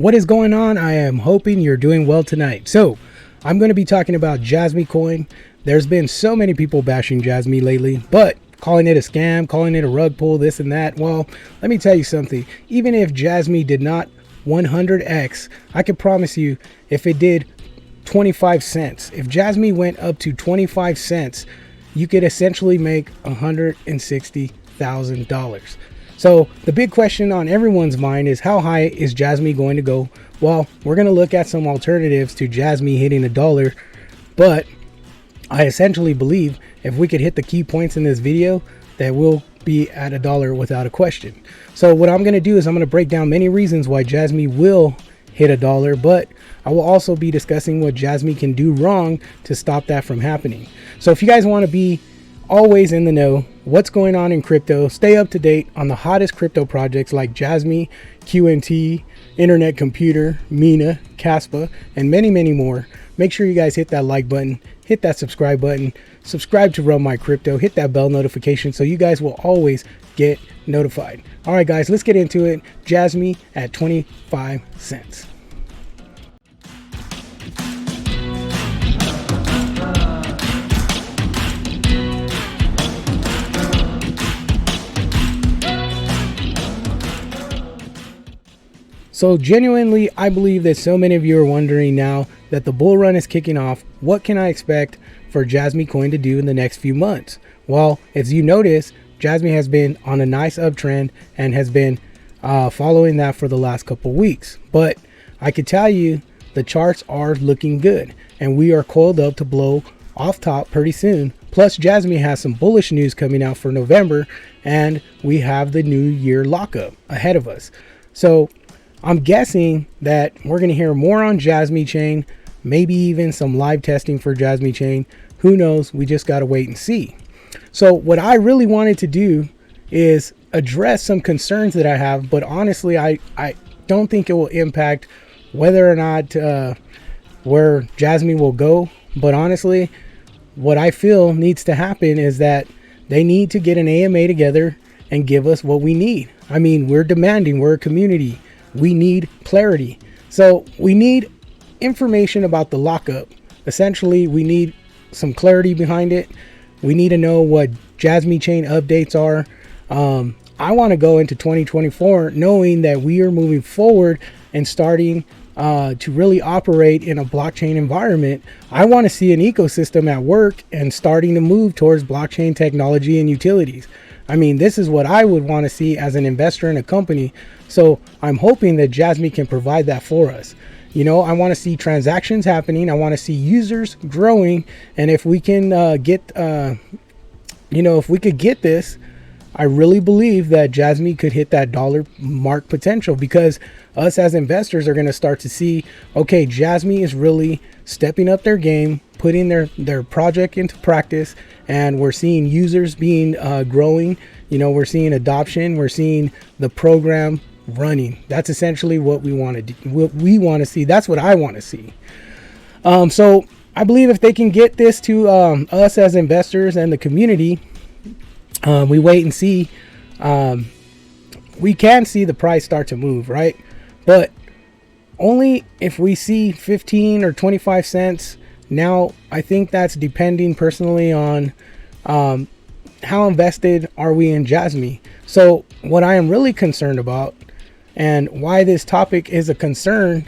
What is going on? I am hoping you're doing well tonight. So I'm going to be talking about Jasmy Coin. There's been so many people bashing Jasmy lately, but calling it a scam, calling it a rug pull, this and that. Well, let me tell you something. Even if Jasmy did not 100x, I can promise you if it did 25 cents, if Jasmy went up to 25 cents, you could essentially make $160,000. So the big question on everyone's mind is, how high is Jasmy going to go? Well, we're going to look at some alternatives to Jasmy hitting $1, but I essentially believe if we could hit the key points in this video, that we'll be at $1 without a question. So what I'm going to do is I'm going to break down many reasons why Jasmy will hit $1, but I will also be discussing what Jasmy can do wrong to stop that from happening. So if you guys want to be always in the know, what's going on in crypto, stay up to date on the hottest crypto projects like Jasmy, QNT, Internet Computer, Mina, Caspa, and many, many more, make sure you guys hit that like button, hit that subscribe button, subscribe to Run My Crypto, hit that bell notification so you guys will always get notified. All right, guys, let's get into it. Jasmy at 25 cents. So genuinely, I believe that so many of you are wondering now that the bull run is kicking off, what can I expect for Jasmy Coin to do in the next few months? Well, as you notice, Jasmy has been on a nice uptrend and has been following that for the last couple weeks. But I could tell you the charts are looking good and we are coiled up to blow off top pretty soon. Plus, Jasmy has some bullish news coming out for November and we have the new year lockup ahead of us. So I'm guessing that we're going to hear more on Jasmy Chain, maybe even some live testing for Jasmy Chain. Who knows? We just got to wait and see. So what I really wanted to do is address some concerns that I have, but honestly, I don't think it will impact whether or not where Jasmy will go. But honestly, what I feel needs to happen is that they need to get an AMA together and give us what we need. I mean, we're demanding, we're a community. We need clarity. So we need information about the lockup. Essentially, we need some clarity behind it. We need to know what Jasmy Chain updates are. I want to go into 2024 knowing that we are moving forward and starting to really operate in a blockchain environment. I want to see an ecosystem at work and starting to move towards blockchain technology and utilities. I mean, this is what I would want to see as an investor in a company. So I'm hoping that Jasmy can provide that for us. You know, I want to see transactions happening. I want to see users growing. And if we can if we could get this, I really believe that Jasmy could hit that $1 mark potential, because us as investors are going to start to see, okay, Jasmy is really stepping up their game, putting their project into practice, and we're seeing users being growing. You know, we're seeing adoption, we're seeing the program running. That's essentially what we want to do. What we want to see. That's what I want to see. So I believe if they can get this to us as investors and the community, we wait and see. We can see the price start to move, right? But only if we see 15 or 25 cents. Now, I think that's depending personally on how invested are we in Jasmy. So what I am really concerned about and why this topic is a concern,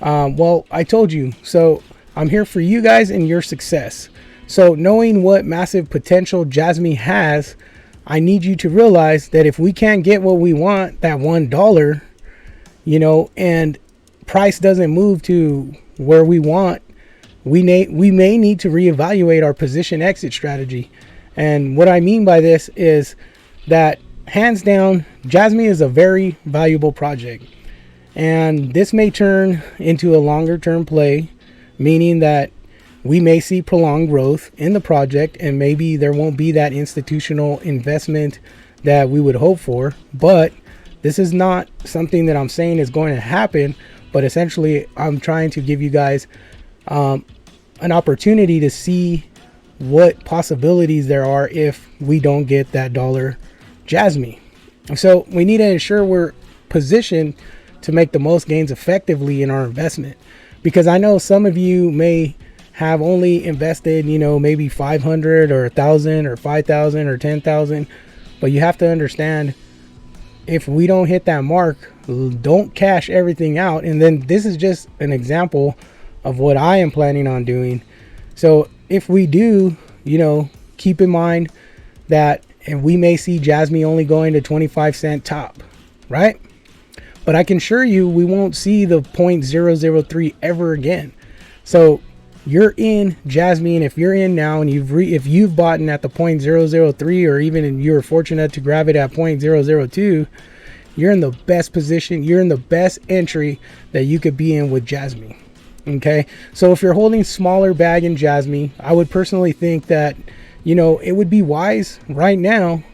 well, I told you. So I'm here for you guys and your success. So knowing what massive potential Jasmy has, I need you to realize that if we can't get what we want, that $1, you know, and price doesn't move to where we want, we may need to reevaluate our position exit strategy. And what I mean by this is that hands down, Jasmy is a very valuable project. And this may turn into a longer term play, meaning that we may see prolonged growth in the project and maybe there won't be that institutional investment that we would hope for. But this is not something that I'm saying is going to happen, but essentially I'm trying to give you guys an opportunity to see what possibilities there are if we don't get that $1 Jasmy. So we need to ensure we're positioned to make the most gains effectively in our investment. Because I know some of you may have only invested, you know, maybe 500 or 1,000 or 5,000 or 10,000, but you have to understand, if we don't hit that mark, don't cash everything out. And then this is just an example of what I am planning on doing. So if we do, you know, keep in mind that, and we may see Jasmy only going to 25-cent top, right? But I can assure you we won't see the 0.003 ever again. So you're in Jasmy, and if you're in now and if you've bought in at the 0.003, or even you're fortunate to grab it at 0.002, you're in the best position, you're in the best entry that you could be in with Jasmy. Okay, so if you're holding smaller bag in Jasmy, I would personally think that, you know, it would be wise right now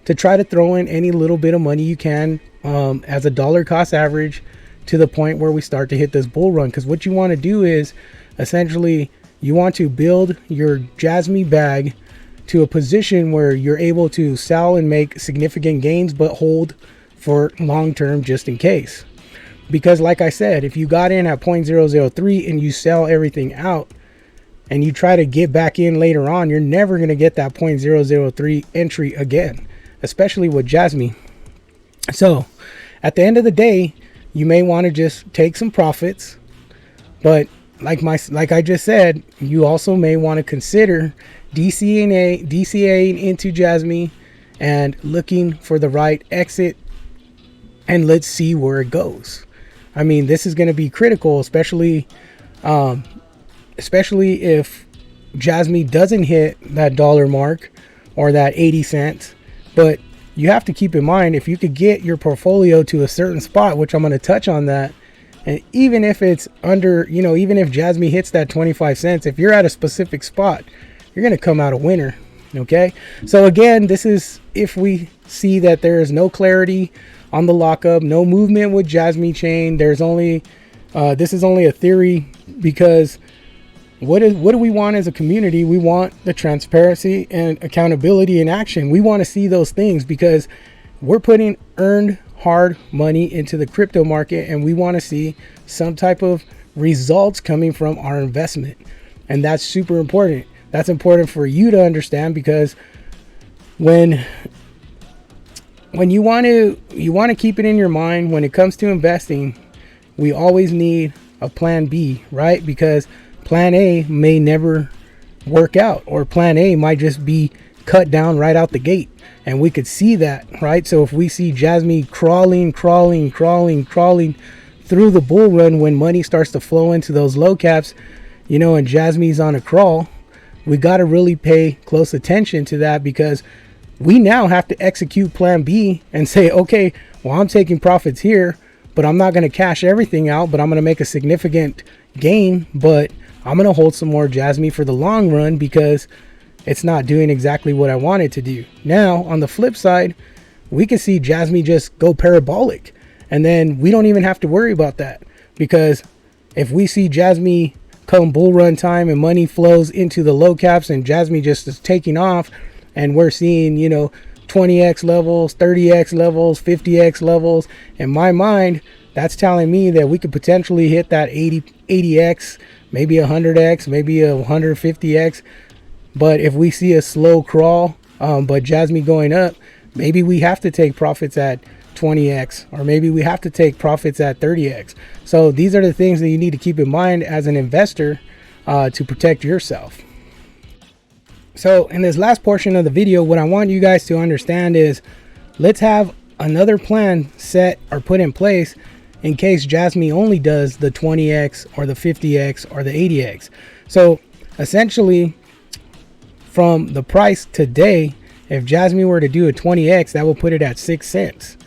to try to throw in any little bit of money you can as a dollar cost average to the point where we start to hit this bull run. Because what you want to do is essentially you want to build your Jasmy bag to a position where you're able to sell and make significant gains, but hold for long term just in case. Because like I said, if you got in at 0.003 and you sell everything out and you try to get back in later on, you're never going to get that 0.003 entry again, especially with Jasmy. So at the end of the day, you may want to just take some profits, but like I just said, you also may want to consider DCAing into Jasmy and looking for the right exit, and let's see where it goes. I mean, this is going to be critical, especially if Jasmy doesn't hit that dollar mark or that 80 cents. But you have to keep in mind, if you could get your portfolio to a certain spot, which I'm going to touch on that, and even if it's under, you know, even if Jasmy hits that 25 cents, if you're at a specific spot, you're going to come out a winner. Okay, so again, this is if we see that there is no clarity on the lockup, no movement with Jasmy chain. There's only this is only a theory, because what do we want as a community? We want the transparency and accountability in action. We want to see those things, because we're putting earned hard money into the crypto market, and we want to see some type of results coming from our investment. And that's super important. That's important for you to understand, because when you want to keep it in your mind when it comes to investing, we always need a plan B, right? Because plan A may never work out, or plan A might just be cut down right out the gate, and we could see that, right? So if we see Jasmy crawling through the bull run, when money starts to flow into those low caps, you know, and Jasmy's on a crawl, we got to really pay close attention to that, because we now have to execute plan B and say, okay, well, I'm taking profits here, but I'm not going to cash everything out, but I'm going to make a significant gain, but I'm going to hold some more Jasmy for the long run, because it's not doing exactly what I want it to do. Now, on the flip side, we can see Jasmy just go parabolic, and then we don't even have to worry about that, because if we see Jasmy come bull run time and money flows into the low caps and Jasmy just is taking off, and we're seeing, you know, 20x levels, 30x levels, 50x levels, in my mind, that's telling me that we could potentially hit that 80x, maybe 100x, maybe 150x. But if we see a slow crawl, but Jasmy going up, maybe we have to take profits at 20x, or maybe we have to take profits at 30x. So these are the things that you need to keep in mind as an investor to protect yourself. So in this last portion of the video, what I want you guys to understand is, let's have another plan set or put in place in case Jasmy only does the 20x or the 50x or the 80x. So essentially, from the price today, if Jasmy were to do a 20x, that would put it at 6 cents.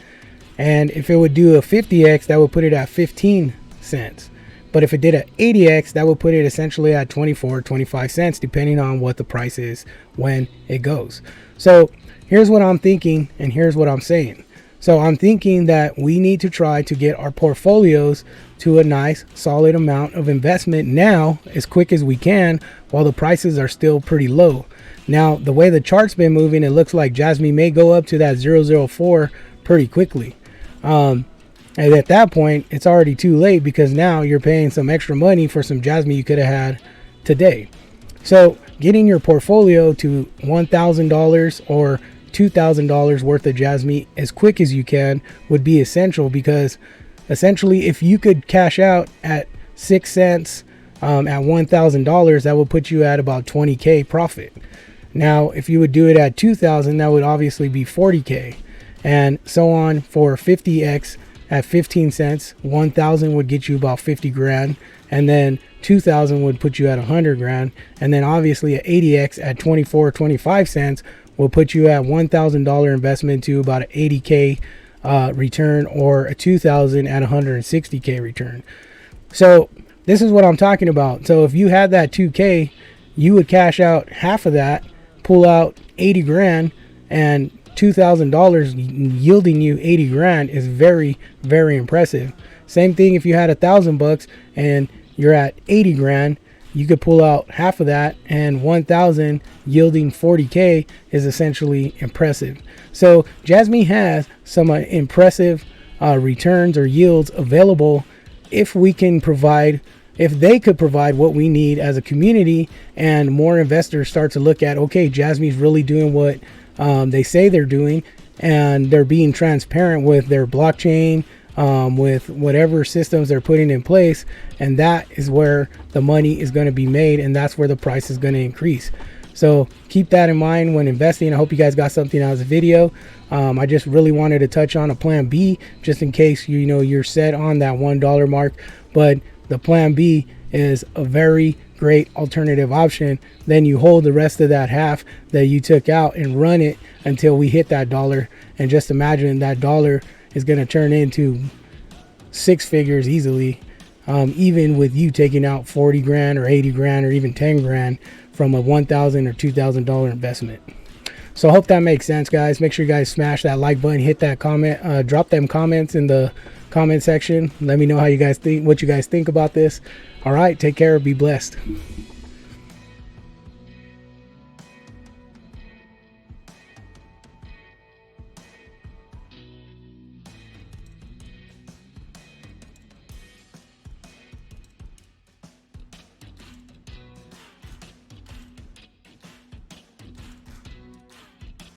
And if it would do a 50x, that would put it at 15 cents. But if it did an 80x, that would put it essentially at 24, 25 cents, depending on what the price is when it goes. So here's what I'm thinking, and here's what I'm saying. So I'm thinking that we need to try to get our portfolios to a nice solid amount of investment now, as quick as we can, while the prices are still pretty low. Now, the way the chart's been moving, it looks like Jasmy may go up to that 004 pretty quickly. And at that point, it's already too late, because now you're paying some extra money for some Jasmy you could have had today. So getting your portfolio to $1,000 or $2,000 worth of Jasmy as quick as you can would be essential, because essentially if you could cash out at 6 cents at $1,000, that would put you at about 20K profit. Now if you would do it at 2,000, that would obviously be 40K, and so on for 50x at 15 cents. 1,000 would get you about 50 grand, and then 2,000 would put you at 100 grand, and then obviously at 80x at 25 cents will put you at $1,000 investment to about an 80K return, or a 2,000 at 160K return. So this is what I'm talking about. So if you had that 2K, you would cash out half of that, pull out 80 grand, and $2,000 yielding you 80 grand is very, very impressive. Same thing if you had $1,000 and you're at 80 grand, you could pull out half of that, and 1,000 yielding 40K is essentially impressive. So Jasmy has some impressive returns or yields available if we can provide, if they could provide what we need as a community, and more investors start to look at, okay, Jasmy's really doing what they say they're doing, and they're being transparent with their blockchain, with whatever systems they're putting in place, and that is where the money is going to be made, and that's where the price is going to increase. So keep that in mind when investing. I hope you guys got something out of the video. I just really wanted to touch on a plan B, just in case you're set on that $1 mark, but the plan B is a very great alternative option. Then you hold the rest of that half that you took out and run it until we hit that dollar, and just imagine that dollar is going to turn into 6 figures easily, even with you taking out 40 grand or 80 grand or even 10 grand from a $1,000 or $2,000 investment. So I hope that makes sense, guys. Make sure you guys smash that like button, hit that comment, drop them comments in the comment section. Let me know how you guys think, what you guys think about this. All right, take care, be blessed.